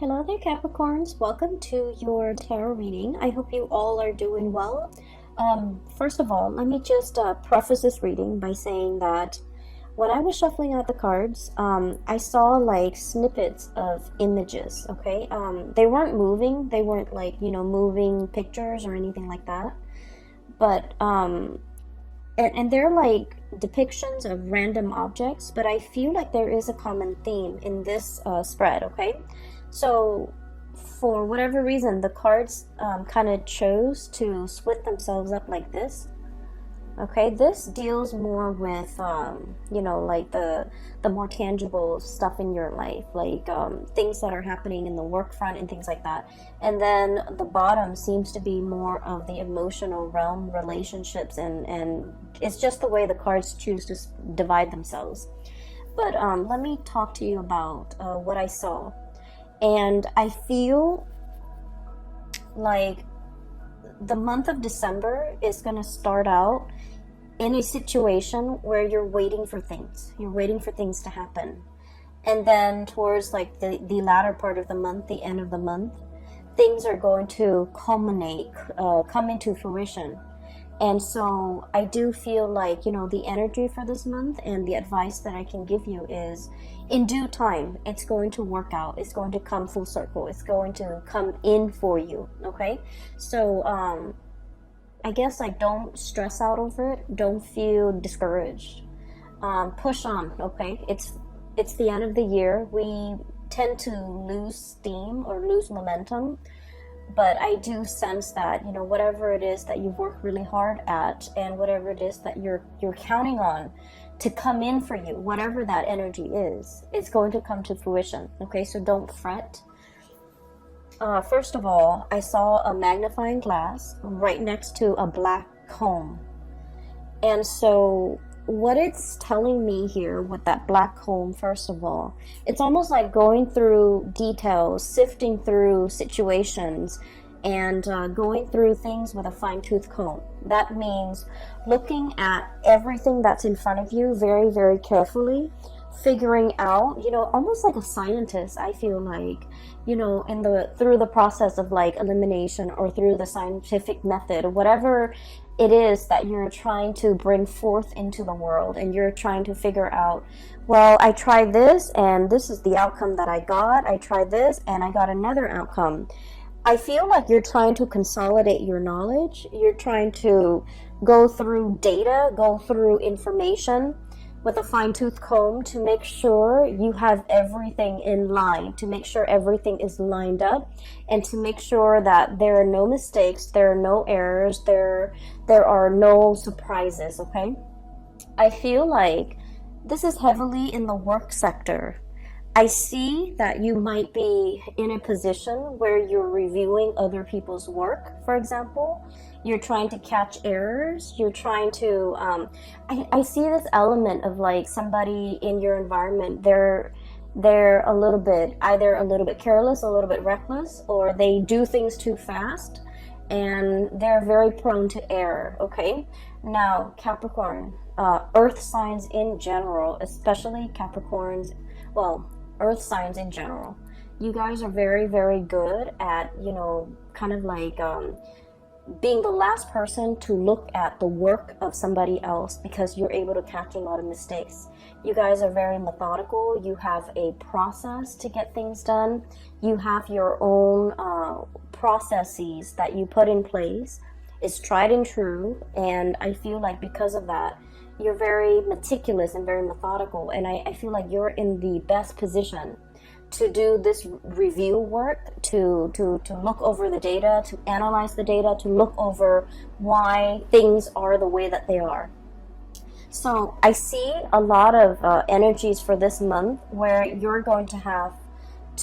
Hello there, Capricorns. Welcome to your tarot reading. I hope you all are doing well. First of all, let me just preface this reading by saying that when I was shuffling out the cards, I saw like snippets of images, okay? They weren't moving. They weren't like, moving pictures or anything like that. But, and they're like depictions of random objects, but I feel like there is a common theme in this spread, okay? So for whatever reason, the cards kind of chose to split themselves up like this. Okay, this deals more with, like the more tangible stuff in your life, like things that are happening in the work front and things like that. And then the bottom seems to be more of the emotional realm, relationships, and it's just the way the cards choose to divide themselves. But let me talk to you about what I saw. And I feel like the month of December is going to start out in a situation where you're waiting for things. You're waiting for things to happen. And then towards like the latter part of the month, the end of the month, things are going to culminate, come into fruition. And so I do feel like, the energy for this month and the advice that I can give you is in due time, it's going to work out. It's going to come full circle. It's going to come in for you. Okay. So, I guess like don't stress out over it. Don't feel discouraged. Push on. Okay. It's the end of the year. We tend to lose steam or lose momentum. But I do sense that, whatever it is that you've worked really hard at and whatever it is that you're counting on to come in for you, whatever that energy is, it's going to come to fruition. Okay, so don't fret. First of all, I saw a magnifying glass right next to a black comb. And so what it's telling me here with that black comb, first of all, it's almost like going through details, sifting through situations, and going through things with a fine-tooth comb. That means looking at everything that's in front of you very, very carefully, figuring out, almost like a scientist, I feel like, through the process of like elimination or through the scientific method, whatever it is that you're trying to bring forth into the world, and you're trying to figure out, well, I tried this and this is the outcome that I got. I tried this and I got another outcome. I feel like you're trying to consolidate your knowledge. You're trying to go through data, go through information with a fine-tooth comb to make sure you have everything in line, to make sure everything is lined up, and to make sure that there are no mistakes, there are no errors, there are no surprises, okay? I feel like this is heavily in the work sector. I see that you might be in a position where you're reviewing other people's work, for example. You're trying to catch errors. You're trying to, I see this element of like somebody in your environment, they're a little bit, either a little bit careless, a little bit reckless, or they do things too fast, and they're very prone to error, okay? Now, Capricorn, earth signs in general, especially Capricorns, well, earth signs in general, you guys are very, very good at, kind of like being the last person to look at the work of somebody else, because you're able to catch a lot of mistakes. You guys are very methodical. You have a process to get things done. You have your own processes that you put in place. It's tried and true, and I feel like because of that, you're very meticulous and very methodical, and I feel like you're in the best position to do this review work, to look over the data, to analyze the data, to look over why things are the way that they are. So I see a lot of energies for this month where you're going to have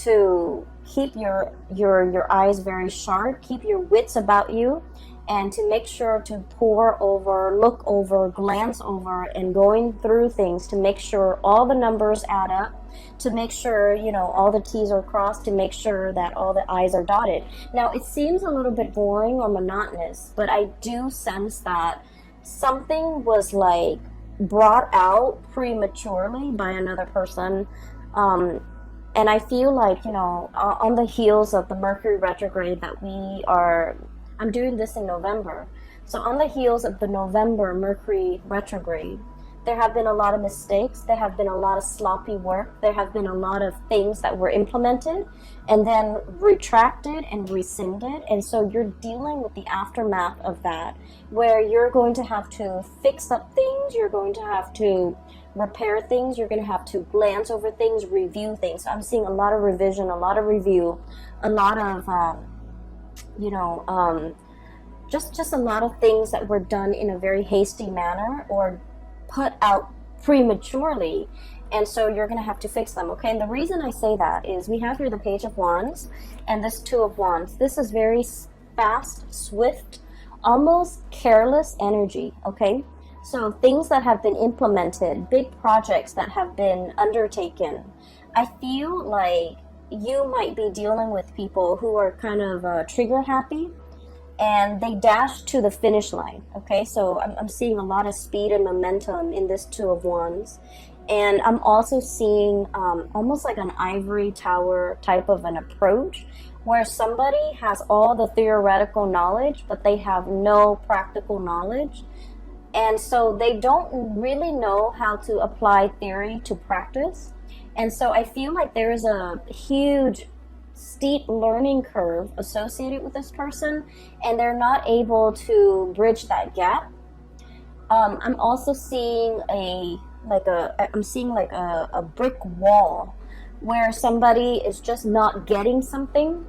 to keep your eyes very sharp, keep your wits about you, and to make sure to pore over, look over, glance over, and going through things to make sure all the numbers add up, to make sure, all the T's are crossed, to make sure that all the I's are dotted. Now, it seems a little bit boring or monotonous, but I do sense that something was like brought out prematurely by another person, And I feel like, on the heels of the Mercury retrograde I'm doing this in November. So on the heels of the November Mercury retrograde, there have been a lot of mistakes. There have been a lot of sloppy work. There have been a lot of things that were implemented and then retracted and rescinded. And so you're dealing with the aftermath of that, where you're going to have to fix up things. You're going to have to repair things. You're going to have to glance over things, review things. So I'm seeing a lot of revision, a lot of review, a lot of, just a lot of things that were done in a very hasty manner or put out prematurely, and so you're going to have to fix them. Okay, and the reason I say that is we have here the Page of Wands and this Two of Wands. This is very fast, swift, almost careless energy. Okay, so things that have been implemented, big projects that have been undertaken. I feel like you might be dealing with people who are kind of trigger happy, and they dash to the finish line. Okay, so I'm seeing a lot of speed and momentum in this Two of Wands. And I'm also seeing almost like an ivory tower type of an approach, where somebody has all the theoretical knowledge, but they have no practical knowledge. And so they don't really know how to apply theory to practice. And so I feel like there is a huge steep learning curve associated with this person, and they're not able to bridge that gap. I'm also seeing a brick wall where somebody is just not getting something,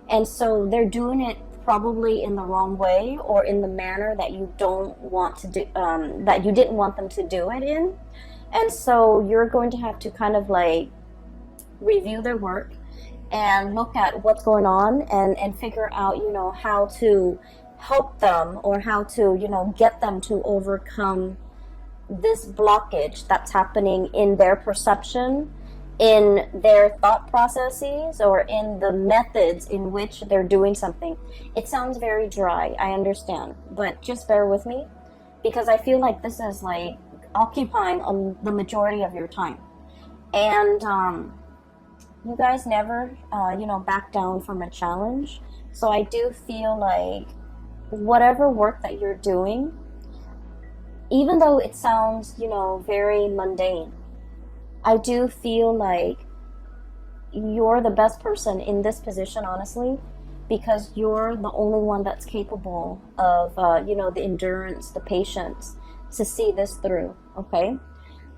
and so they're doing it probably in the wrong way or in the manner that you don't want to do, that you didn't want them to do it in. And so you're going to have to kind of like review their work and look at what's going on and figure out, how to help them or how to, get them to overcome this blockage that's happening in their perception, in their thought processes, or in the methods in which they're doing something. It sounds very dry, I understand, but just bear with me, because I feel like this is like occupying the majority of your time. And you guys never, back down from a challenge. So I do feel like whatever work that you're doing, even though it sounds, very mundane, I do feel like you're the best person in this position, honestly, because you're the only one that's capable of, the endurance, the patience to see this through, okay?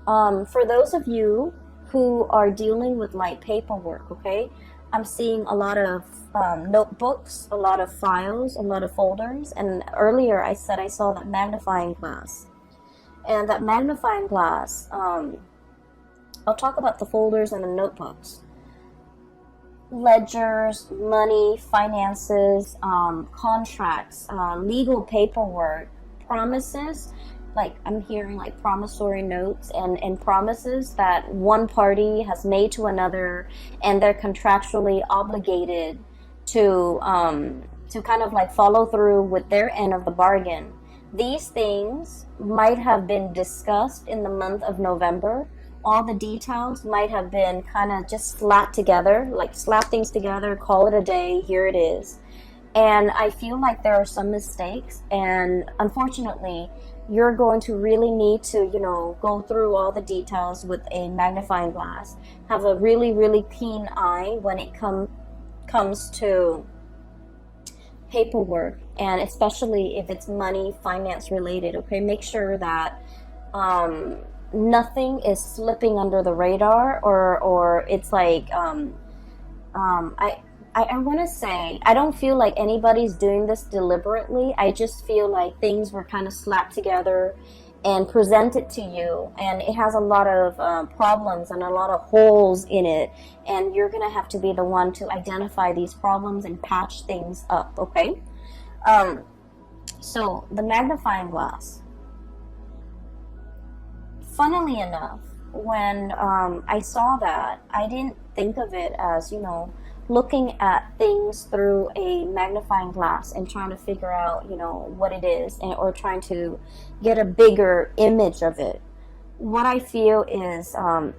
For those of you who are dealing with light paperwork, okay, I'm seeing a lot of notebooks, a lot of files, a lot of folders, and earlier I said I saw that magnifying glass. And that magnifying glass, I'll talk about the folders and the notebooks. Ledgers, money, finances, contracts, legal paperwork, promises. Like I'm hearing like promissory notes and promises that one party has made to another, and they're contractually obligated to kind of like follow through with their end of the bargain. These things might have been discussed in the month of November. All the details might have been kind of just slapped together, like slap things together, call it a day, here it is. And I feel like there are some mistakes, and unfortunately, you're going to really need to, go through all the details with a magnifying glass. Have a really, really keen eye when it comes to paperwork, and especially if it's money, finance related, okay? Make sure that nothing is slipping under the radar, or it's like, I want to say, I don't feel like anybody's doing this deliberately. I just feel like things were kind of slapped together and presented to you, and it has a lot of problems and a lot of holes in it, and you're going to have to be the one to identify these problems and patch things up, okay? So, the magnifying glass. Funnily enough, when I saw that, I didn't think of it as, looking at things through a magnifying glass and trying to figure out, what it is, or trying to get a bigger image of it. what I feel is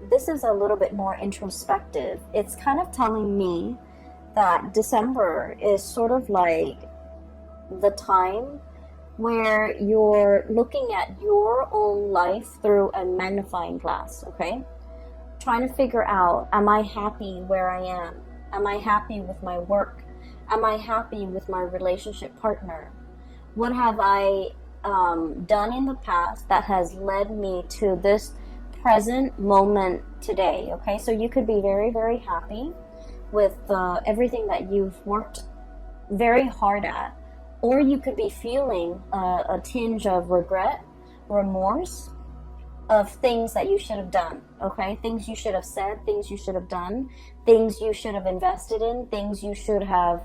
this is a little bit more introspective. It's kind of telling me that December is sort of like the time where you're looking at your own life through a magnifying glass, okay? Trying to figure out, am I happy where I am? Am I happy with my work? Am I happy with my relationship partner? What have I done in the past that has led me to this present moment today? Okay, so you could be very, very happy with everything that you've worked very hard at, or you could be feeling a tinge of regret, remorse of things that you should have done, okay? Things you should have said, things you should have done, things you should have invested in, things you should have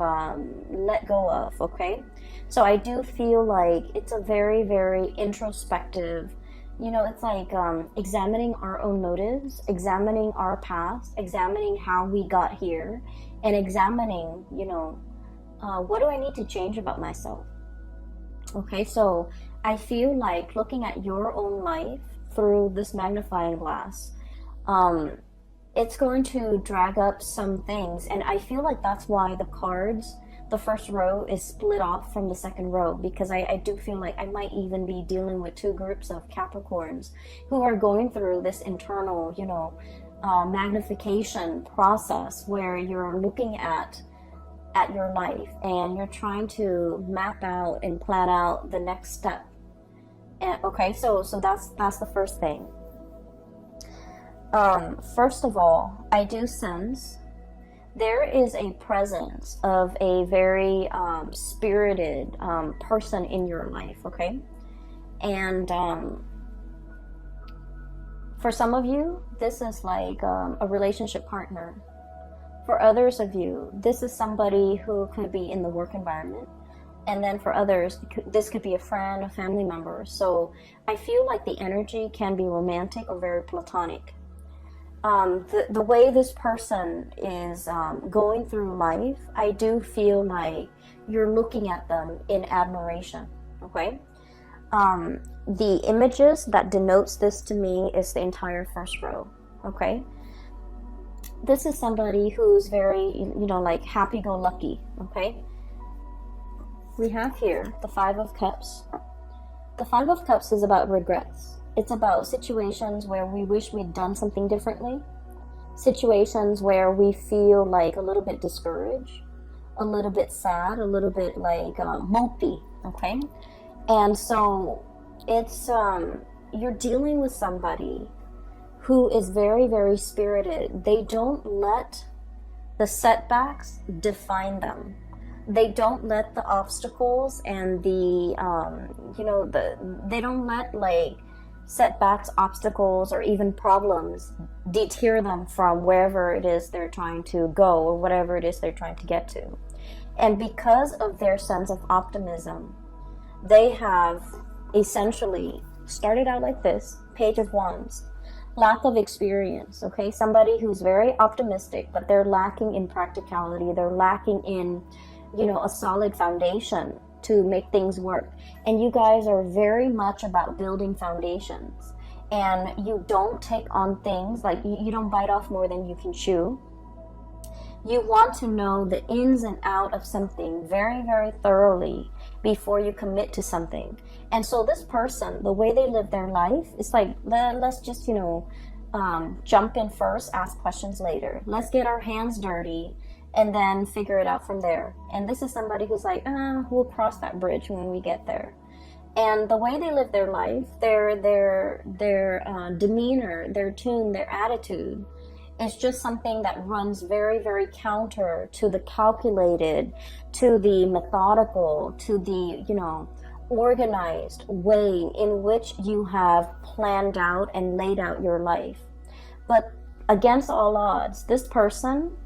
let go of, okay? So I do feel like it's a very, very introspective, you know, it's like examining our own motives, examining our past, examining how we got here, and examining, you know, what do I need to change about myself? Okay, so I feel like looking at your own life through this magnifying glass, it's going to drag up some things, and I feel like that's why the cards, the first row is split off from the second row, because I do feel like I might even be dealing with two groups of Capricorns who are going through this internal, you know, magnification process where you're looking at your life and you're trying to map out and plan out the next step. And okay, so that's the first thing. First of all, I do sense there is a presence of a very spirited person in your life, okay? And for some of you, this is like a relationship partner. For others of you, this is somebody who could be in the work environment. And then for others, this could be a friend, a family member. So I feel like the energy can be romantic or very platonic. The way this person is going through life, I do feel like you're looking at them in admiration, okay? The images that denotes this to me is the entire first row, okay? This is somebody who's very, you know, like happy-go-lucky, okay? We have here the Five of Cups. The Five of Cups is about regrets. It's about situations where we wish we'd done something differently. Situations where we feel like a little bit discouraged, a little bit sad, a little bit like mopey, okay? And so it's, you're dealing with somebody who is very, very spirited. They don't let the setbacks define them. They don't let the obstacles and the, you know, they don't let like setbacks, obstacles, or even problems deter them from wherever it is they're trying to go or whatever it is they're trying to get to. And because of their sense of optimism, they have essentially started out like this, Page of Wands. Lack of experience, okay? Somebody who's very optimistic, but they're lacking in practicality. They're lacking in, you know, a solid foundation to make things work. And you guys are very much about building foundations. And you don't take on things, like you don't bite off more than you can chew. You want to know the ins and out of something very, very thoroughly before you commit to something. And so this person, the way they live their life, it's like, let's just, you know, jump in first, ask questions later. Let's get our hands dirty and then figure it out from there. And this is somebody who's like, we'll cross that bridge when we get there. And the way they live their life, their demeanor, their tune, their attitude, is just something that runs very, very counter to the calculated, to the methodical, to the, you know, organized way in which you have planned out and laid out your life. But against all odds, this person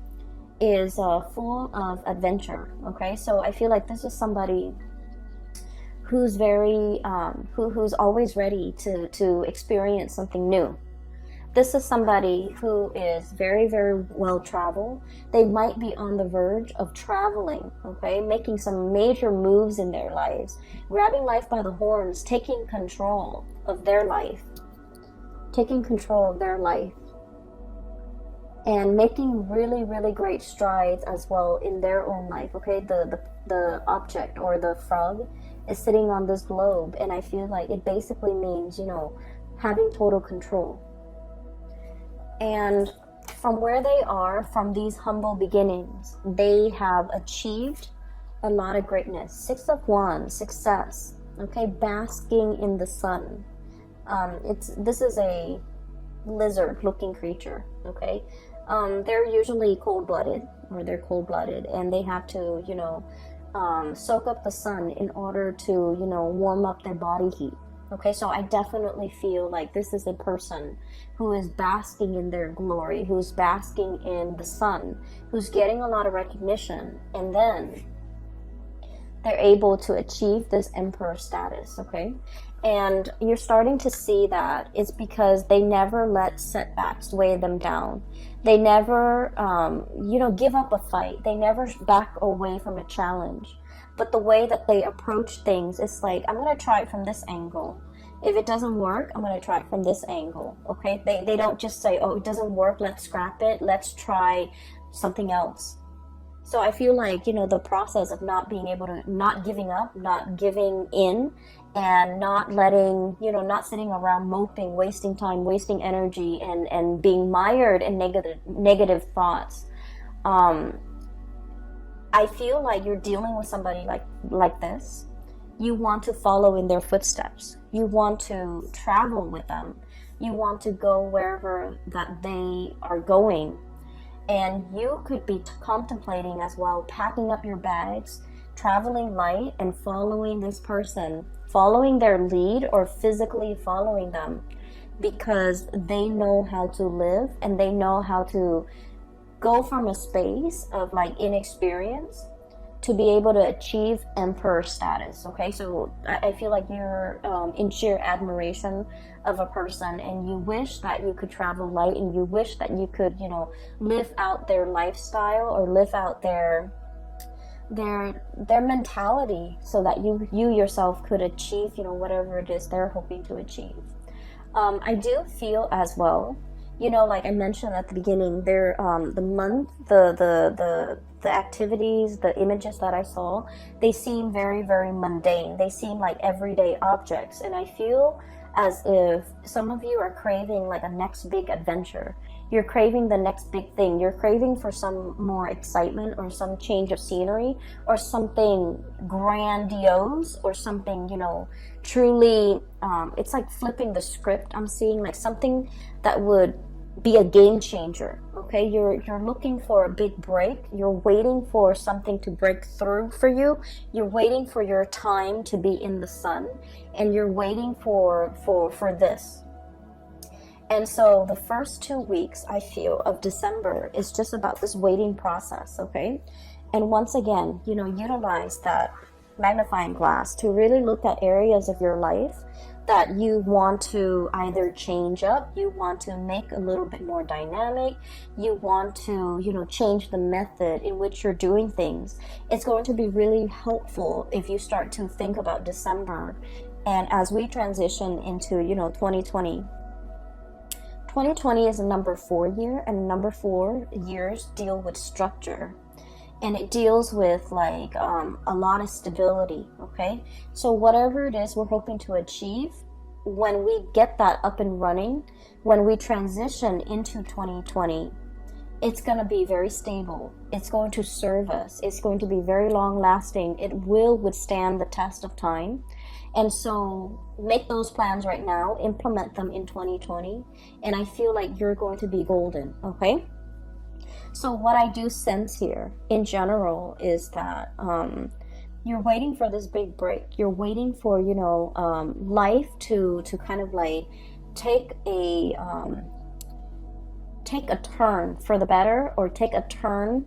is full of adventure, okay? So I feel like this is somebody who's very, who's always ready to experience something new. This is somebody who is very, very well traveled. They might be on the verge of traveling, okay? Making some major moves in their lives, grabbing life by the horns, taking control of their life. taking control of their life and making really, really great strides as well in their own life. Okay, the object or the frog is sitting on this globe, and I feel like it basically means, you know, having total control. And from where they are, from these humble beginnings, they have achieved a lot of greatness. 6 of Wands, success. Okay, basking in the sun. This is a lizard-looking creature. Okay, they're usually cold-blooded, and they have to, you know, soak up the sun in order to, you know, warm up their body heat. Okay, so I definitely feel like this is a person who is basking in their glory, who's basking in the sun, who's getting a lot of recognition, and then they're able to achieve this emperor status. Okay, and you're starting to see that it's because they never let setbacks weigh them down. They never, you know, give up a fight. They never back away from a challenge. But the way that they approach things is like, I'm going to try it from this angle. If it doesn't work, I'm going to try it from this angle. Okay? They don't just say, oh, it doesn't work, let's scrap it. Let's try something else. So I feel like, you know, the process of not being able to, not giving up, not giving in, and not letting, you know, not sitting around moping, wasting time, wasting energy, and being mired in negative thoughts. I feel like you're dealing with somebody like this. You want to follow in their footsteps. You want to travel with them. You want to go wherever that they are going. And you could be contemplating as well, packing up your bags, traveling light, and following this person, following their lead or physically following them, because they know how to live and they know how to go from a space of like inexperience to be able to achieve emperor status. Okay, so I feel like you're in sheer admiration of a person, and you wish that you could travel light, and you wish that you could, you know, live out their lifestyle or live out their mentality, so that you yourself could achieve, you know, whatever it is they're hoping to achieve. I do feel as well, you know, like I mentioned at the beginning, there the month, the activities, the images that I saw, they seem very, very mundane. They seem like everyday objects, and I feel as if some of you are craving like a next big adventure. You're craving the next big thing. You're craving for some more excitement or some change of scenery or something grandiose or something, you know, truly, it's like flipping the script. I'm seeing like something that would be a game changer. Okay, you're looking for a big break. You're waiting for something to break through for you. You're waiting for your time to be in the sun, and you're waiting for this. And so the first 2 weeks, I feel, of December is just about this waiting process. Okay, and once again, you know, utilize that magnifying glass to really look at areas of your life that you want to either change up, you want to make a little bit more dynamic, you want to, you know, change the method in which you're doing things. It's going to be really helpful if you start to think about December, and as we transition into, you know, 2020. 2020 is a number 4 year, and number 4 years deal with structure. And it deals with like a lot of stability. Okay, so whatever it is we're hoping to achieve, when we get that up and running, when we transition into 2020, it's going to be very stable. It's going to serve us. It's going to be very long lasting. It will withstand the test of time. And so make those plans right now, implement them in 2020, and I feel like you're going to be golden. Okay, so what I do sense here in general is that you're waiting for this big break. You're waiting for, you know, life to kind of like take a turn for the better, or take a turn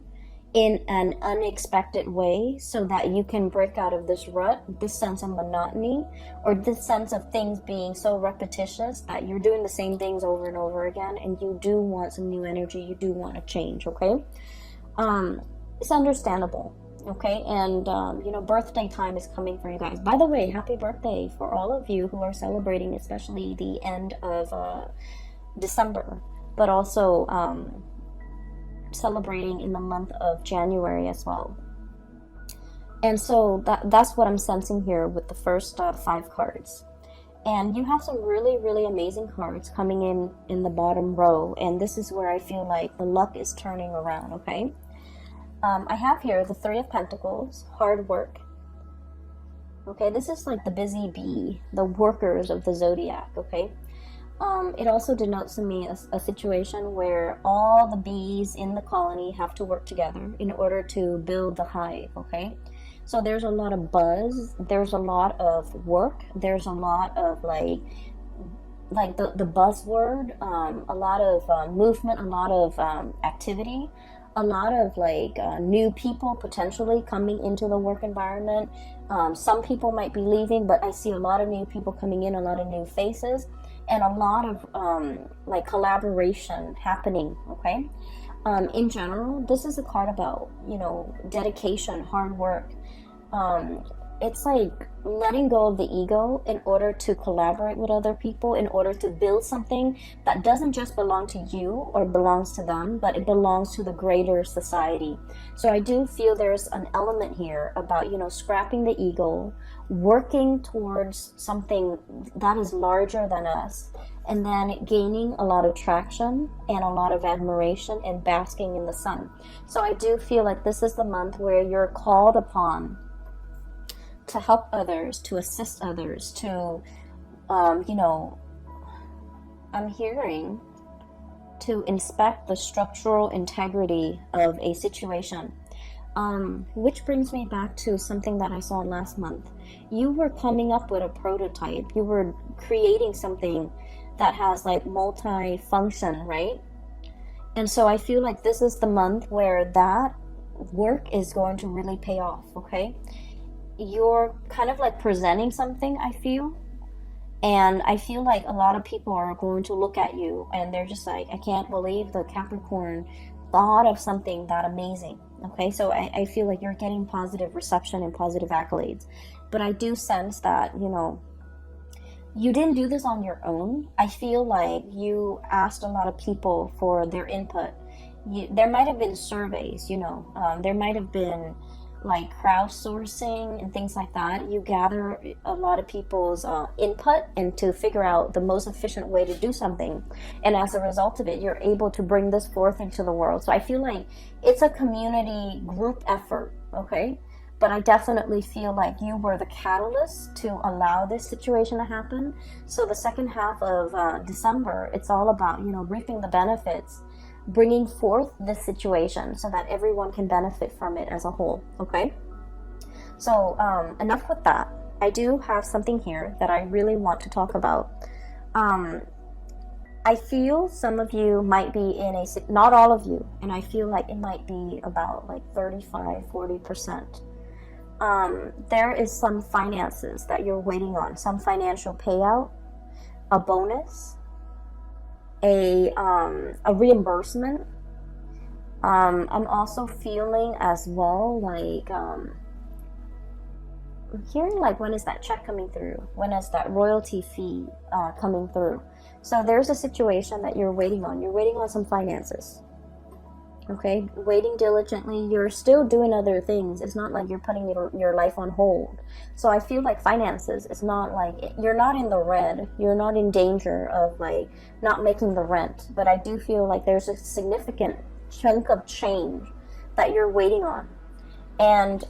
in an unexpected way, so that you can break out of this rut, this sense of monotony, or this sense of things being so repetitious that you're doing the same things over and over again, and you do want some new energy, you do want to change. Okay, it's understandable. Okay, and you know, birthday time is coming for you guys. By the way, happy birthday for all of you who are celebrating, especially the end of December, but also celebrating in the month of January as well. And so that's what I'm sensing here with the first 5 cards. And you have some really, really amazing cards coming in the bottom row. And this is where I feel like the luck is turning around, okay? I have here the 3 of Pentacles, hard work. Okay, this is like the busy bee, the workers of the zodiac, okay? It also denotes to me a situation where all the bees in the colony have to work together in order to build the hive, okay? So there's a lot of buzz, there's a lot of work, there's a lot of like the buzzword, a lot of movement, a lot of activity, a lot of like new people potentially coming into the work environment. Some people might be leaving, but I see a lot of new people coming in, a lot of new faces, and a lot of like collaboration happening, okay? In general, this is a card about, you know, dedication, hard work. It's like letting go of the ego in order to collaborate with other people, in order to build something that doesn't just belong to you or belongs to them, but it belongs to the greater society. So I do feel there's an element here about, you know, scrapping the ego, working towards something that is larger than us, and then gaining a lot of traction and a lot of admiration and basking in the sun. So I do feel like this is the month where you're called upon to help others, to assist others, to, you know, I'm hearing to inspect the structural integrity of a situation. Which brings me back to something that I saw last month. You were coming up with a prototype. You were creating something that has like multi-function, right? And so I feel like this is the month where that work is going to really pay off, okay? You're kind of like presenting something, I feel. And I feel like a lot of people are going to look at you and they're just like, I can't believe the Capricorn thought of something that amazing. Okay, so I feel like you're getting positive reception and positive accolades. But I do sense that, you know, you didn't do this on your own. I feel like you asked a lot of people for their input. There might have been surveys, you know, there might have been like crowdsourcing and things like that. You gather a lot of people's input and to figure out the most efficient way to do something, and as a result of it, you're able to bring this forth into the world. So I feel like it's a community group effort, okay? But I definitely feel like you were the catalyst to allow this situation to happen. So the second half of December, it's all about, you know, reaping the benefits, bringing forth this situation so that everyone can benefit from it as a whole, okay? So enough with that. I do have something here that I really want to talk about. I feel some of you might be in a, not all of you, and I feel like it might be about like 35-40%. There is some finances that you're waiting on, some financial payout, a bonus, a reimbursement. I'm also feeling as well like I'm hearing like, when is that check coming through? When is that royalty fee coming through? So there's a situation that you're waiting on. You're waiting on some finances. Okay, waiting diligently. You're still doing other things. It's not like you're putting your life on hold. So I feel like finances, it's not like, you're not in the red. You're not in danger of like not making the rent. But I do feel like there's a significant chunk of change that you're waiting on. And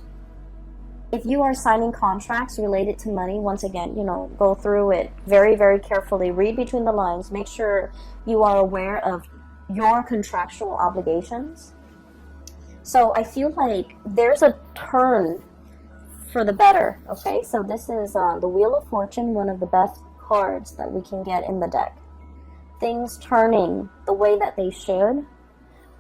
if you are signing contracts related to money, once again, you know, go through it very, very carefully. Read between the lines. Make sure you are aware of your contractual obligations. So I feel like there's a turn for the better, okay? So this is the Wheel of Fortune, one of the best cards that we can get in the deck. Things turning the way that they should.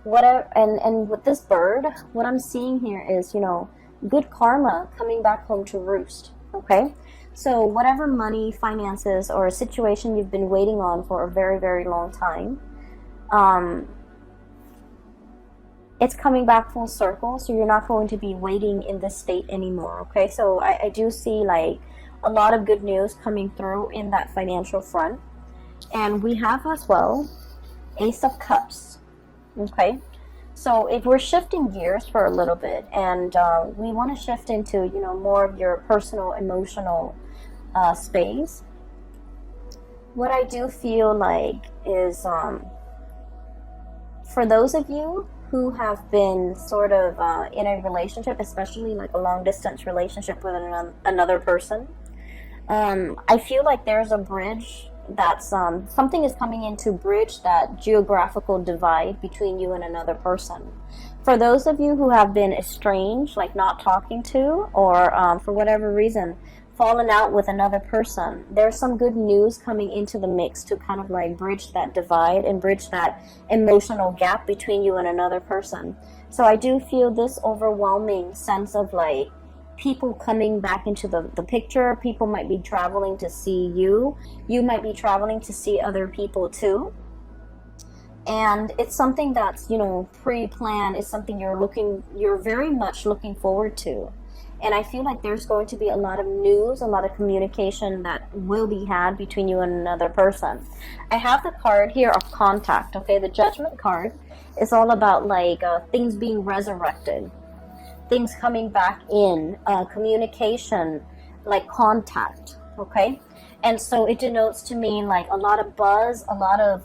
Whatever, and with this bird, what I'm seeing here is, you know, good karma coming back home to roost, okay? So whatever money, finances, or a situation you've been waiting on for a very, very long time, it's coming back full circle, so you're not going to be waiting in this state anymore, okay? So I do see like a lot of good news coming through in that financial front. And we have as well Ace of Cups. Okay, so if we're shifting gears for a little bit, and we want to shift into, you know, more of your personal, emotional space, what I do feel like is for those of you who have been sort of in a relationship, especially like a long distance relationship with another person, I feel like there's a bridge that's something is coming in to bridge that geographical divide between you and another person. For those of you who have been estranged, like not talking to, or for whatever reason fallen out with another person, there's some good news coming into the mix to kind of like bridge that divide and bridge that emotional gap between you and another person. So I do feel this overwhelming sense of like people coming back into the picture. People might be traveling to see you. You might be traveling to see other people too. And it's something that's, you know, pre-planned. It's something you're very much looking forward to. And I feel like there's going to be a lot of news, a lot of communication that will be had between you and another person. I have the card here of contact, okay? The Judgment card is all about like things being resurrected, things coming back in, communication, like contact, okay? And so it denotes to me like a lot of buzz, a lot of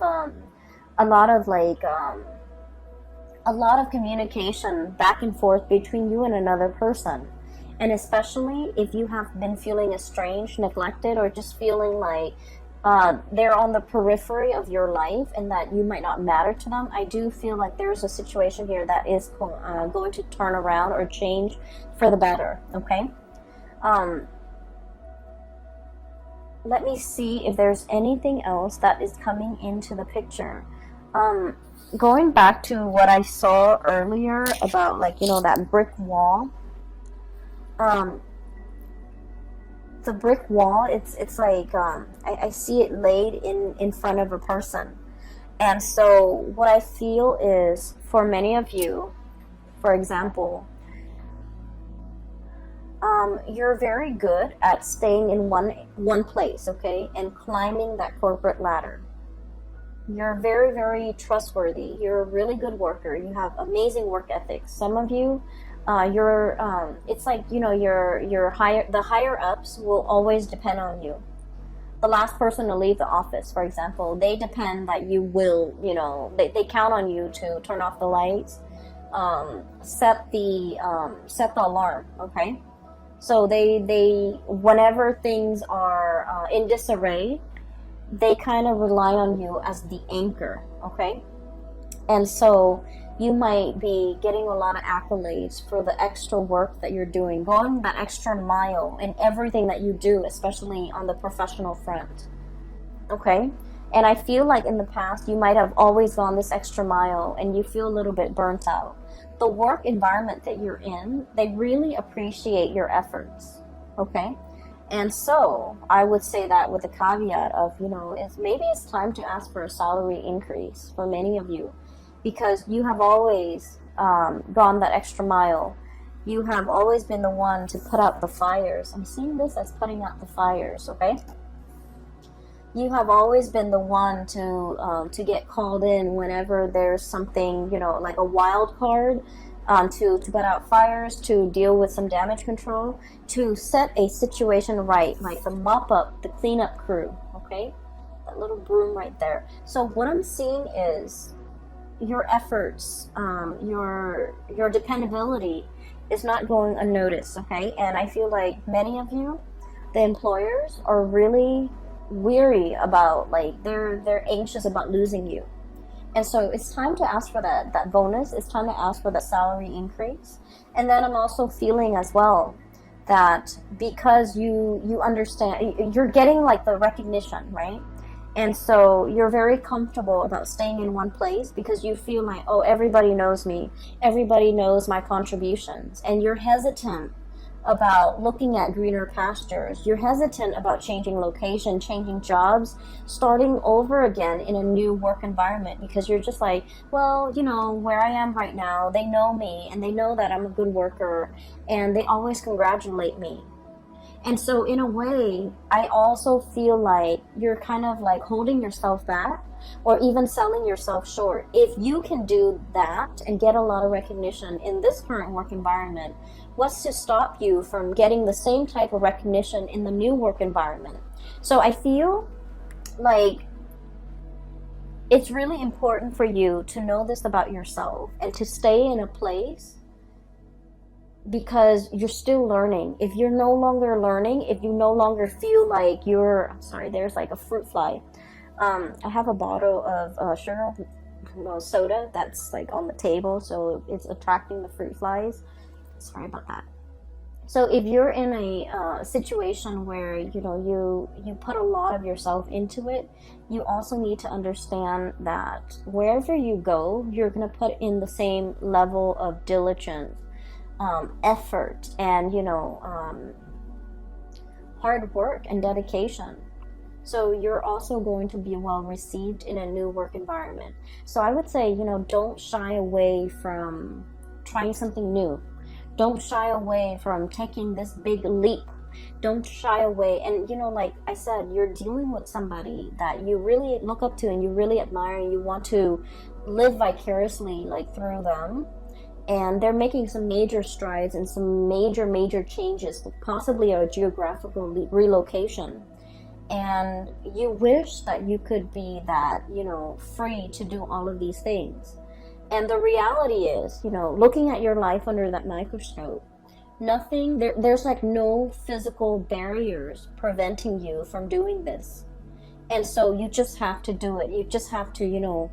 communication back and forth between you and another person. And especially if you have been feeling estranged, neglected, or just feeling like they're on the periphery of your life and that you might not matter to them, I do feel like there's a situation here that is going to turn around or change for the better, okay? Let me see if there's anything else that is coming into the picture. Going back to what I saw earlier about, like, you know, that brick wall. The brick wall, it's like I see it laid in front of a person. And so what I feel is, for many of you, for example, you're very good at staying in one place, okay, and climbing that corporate ladder. You're very, very trustworthy. You're a really good worker. You have amazing work ethics. Some of you, it's like, you know, the higher ups will always depend on you. The last person to leave the office, for example, they depend that you will, you know, they count on you to turn off the lights, set the alarm, okay? So they whenever things are in disarray, they kind of rely on you as the anchor, okay? And so you might be getting a lot of accolades for the extra work that you're doing, going that extra mile in everything that you do, especially on the professional front, okay? And I feel like in the past, you might have always gone this extra mile and you feel a little bit burnt out. The work environment that you're in, they really appreciate your efforts, okay? And so I would say that with a caveat of, you know, maybe it's time to ask for a salary increase for many of you, because you have always gone that extra mile. You have always been the one to put out the fires. I'm seeing this as putting out the fires, okay? You have always been the one to get called in whenever there's something, you know, like a wild card, to put out fires, to deal with some damage control, to set a situation right, like the mop up, the cleanup crew, okay? That little broom right there. So what I'm seeing is your efforts, your dependability is not going unnoticed, okay? And I feel like many of you, the employers, are really weary about, like, they're anxious about losing you. And so it's time to ask for that bonus. It's time to ask for that salary increase. And then I'm also feeling as well that because you understand, you're getting like the recognition, right? And so you're very comfortable about staying in one place because you feel like, oh, everybody knows me. Everybody knows my contributions. And you're hesitant about looking at greener pastures. You're hesitant about changing location, changing jobs, starting over again in a new work environment, because you're just like, well, you know, where I am right now, they know me and they know that I'm a good worker and they always congratulate me. And so in a way, I also feel like you're kind of like holding yourself back or even selling yourself short. If you can do that and get a lot of recognition in this current work environment, what's to stop you from getting the same type of recognition in the new work environment? So I feel like it's really important for you to know this about yourself and to stay in a place, because you're still learning. If you're no longer learning, if you no longer feel like you're, I'm sorry, there's like a fruit fly. I have a bottle of sugar soda that's like on the table, so it's attracting the fruit flies. Sorry about that. So if you're in a situation where you put a lot of yourself into it, you also need to understand that wherever you go, you're going to put in the same level of diligence, effort, and hard work and dedication. So you're also going to be well received in a new work environment. So I would say, don't shy away from trying something new. Don't shy away from taking this big leap. Don't shy away. And like I said, you're dealing with somebody that you really look up to and you really admire, and you want to live vicariously like through them. And they're making some major strides and some major changes, possibly a geographical relocation. And you wish that you could be that, free to do all of these things. And the reality is, looking at your life under that microscope, there's like no physical barriers preventing you from doing this. And so you just have to do it. You just have to,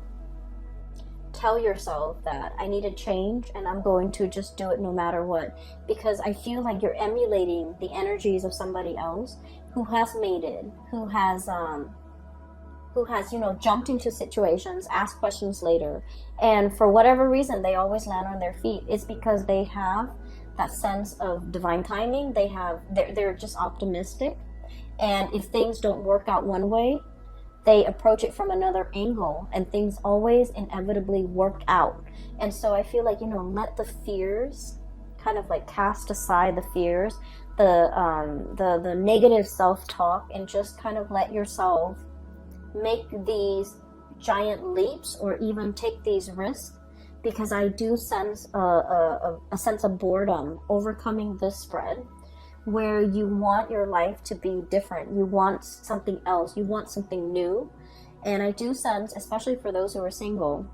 tell yourself that I need to change, and I'm going to just do it no matter what. Because I feel like you're emulating the energies of somebody else who has made it, who has jumped into situations, asked questions later, and for whatever reason they always land on their feet. It's because they have that sense of divine timing. They're just optimistic, and if things don't work out one way, they approach it from another angle, and things always inevitably work out. And so I feel like, let the fears kind of like cast aside the fears, the negative self-talk, and just kind of let yourself make these giant leaps or even take these risks. Because I do sense a sense of boredom overcoming this spread, where you want your life to be different. You want something else. You want something new. And I do sense, especially for those who are single,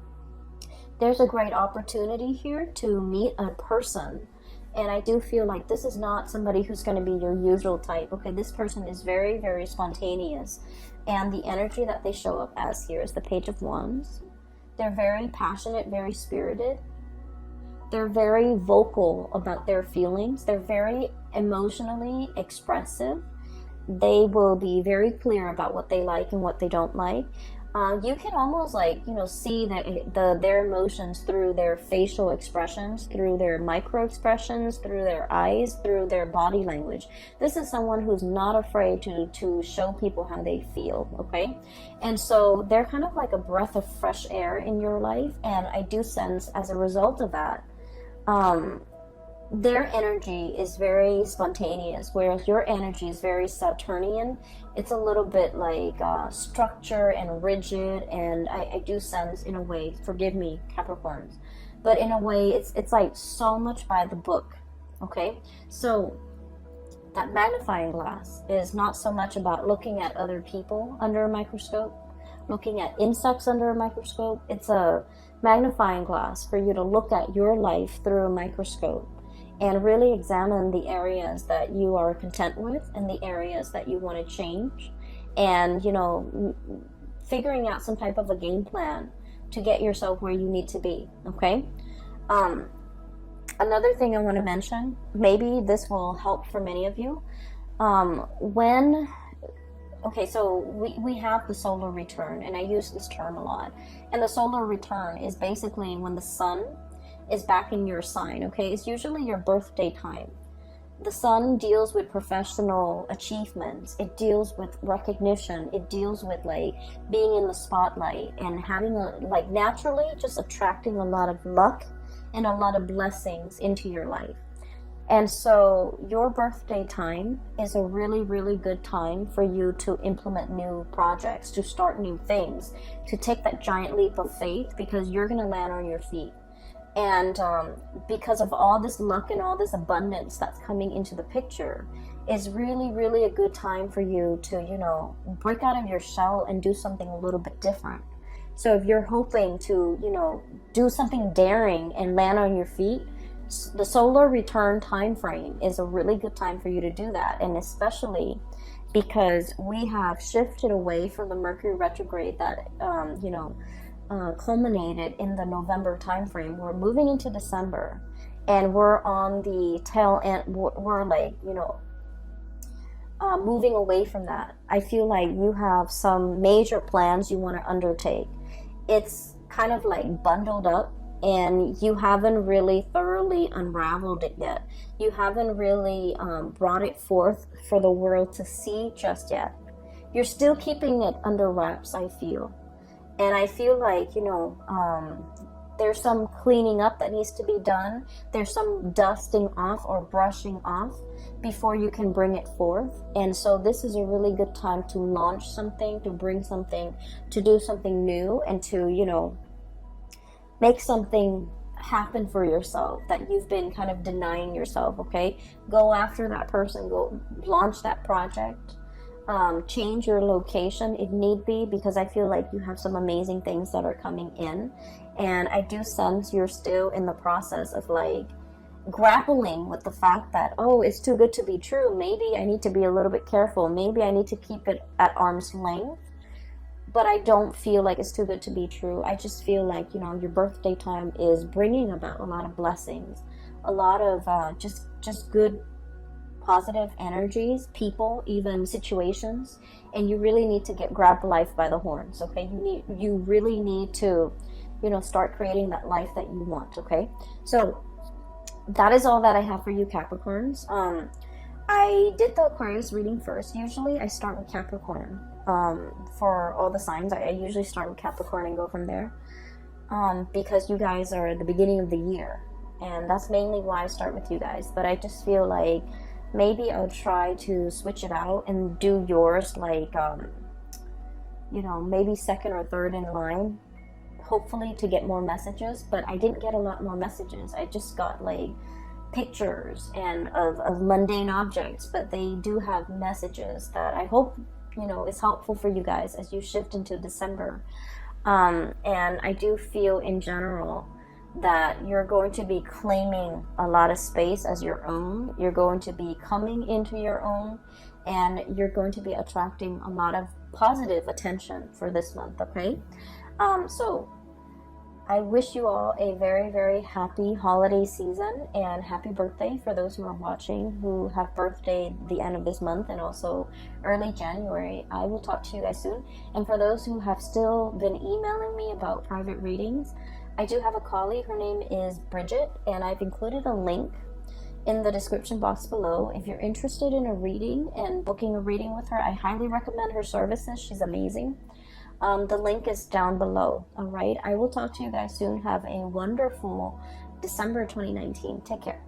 there's a great opportunity here to meet a person. And I do feel like this is not somebody who's going to be your usual type. Okay, this person is very, very spontaneous. And the energy that they show up as here is the Page of Wands. They're very passionate, very spirited. They're very vocal about their feelings. They're very emotionally expressive. They will be very clear about what they like and what they don't like. You can almost see their emotions through their facial expressions, through their micro expressions, through their eyes, through their body language. This is someone who's not afraid to show people how they feel, okay? And so they're kind of like a breath of fresh air in your life. And I do sense, as a result of that, their energy is very spontaneous, whereas your energy is very Saturnian. It's a little bit like structure and rigid, and I do sense, in a way, forgive me, Capricorns, but in a way, it's like so much by the book, okay? So that magnifying glass is not so much about looking at other people under a microscope, looking at insects under a microscope. It's a magnifying glass for you to look at your life through a microscope and really examine the areas that you are content with and the areas that you want to change, and figuring out some type of a game plan to get yourself where you need to be, okay? Another thing I want to mention, maybe this will help for many of you, so we have the solar return, and I use this term a lot. And the solar return is basically when the sun is back in your sign, okay? It's usually your birthday time. The sun deals with professional achievements. It deals with recognition. It deals with like being in the spotlight and having naturally just attracting a lot of luck and a lot of blessings into your life. And so your birthday time is a really, really good time for you to implement new projects, to start new things, to take that giant leap of faith, because you're going to land on your feet. And because of all this luck and all this abundance that's coming into the picture, is really, really a good time for you to, you know, break out of your shell and do something a little bit different. So if you're hoping to, you know, do something daring and land on your feet, the solar return time frame is a really good time for you to do that. And especially because we have shifted away from the Mercury retrograde that, culminated in the November time frame. We're moving into December, and we're on the tail end. We're like, moving away from that. I feel like you have some major plans you want to undertake. It's kind of like bundled up, and you haven't really thoroughly unraveled it yet. You haven't really brought it forth for the world to see just yet. You're still keeping it under wraps, I feel. And I feel like, there's some cleaning up that needs to be done. There's some dusting off or brushing off before you can bring it forth. And so this is a really good time to launch something, to bring something, to do something new, and to, make something happen for yourself that you've been kind of denying yourself, okay? Go after that person, go launch that project. Change your location if need be, because I feel like you have some amazing things that are coming in, and I do sense you're still in the process of like grappling with the fact that, oh, it's too good to be true. Maybe I need to be a little bit careful. Maybe I need to keep it at arm's length. But I don't feel like it's too good to be true. I just feel like, your birthday time is bringing about a lot of blessings, a lot of just good, positive energies, people, even situations. And you really need to grab life by the horns, okay? You really need to, start creating that life that you want, okay? So that is all that I have for you, Capricorns. I did the Aquarius reading first. Usually I start with Capricorn. For all the signs, I usually start with Capricorn and go from there, because you guys are at the beginning of the year, and that's mainly why I start with you guys. But I just feel like maybe I'll try to switch it out and do yours like maybe second or third in line, hopefully to get more messages. But I didn't get a lot more messages. I just got like pictures and of mundane objects, but they do have messages that I hope is helpful for you guys as you shift into December. And I do feel in general that you're going to be claiming a lot of space as your own. You're going to be coming into your own, and you're going to be attracting a lot of positive attention for this month, okay? So I wish you all a very, very happy holiday season, and happy birthday for those who are watching who have birthday the end of this month and also early January. I will talk to you guys soon. And for those who have still been emailing me about private readings, I do have a colleague. Her name is Bridget, and I've included a link in the description box below. If you're interested in a reading and booking a reading with her, I highly recommend her services. She's amazing. The link is down below. All right. I will talk to you guys soon. Have a wonderful December 2019. Take care.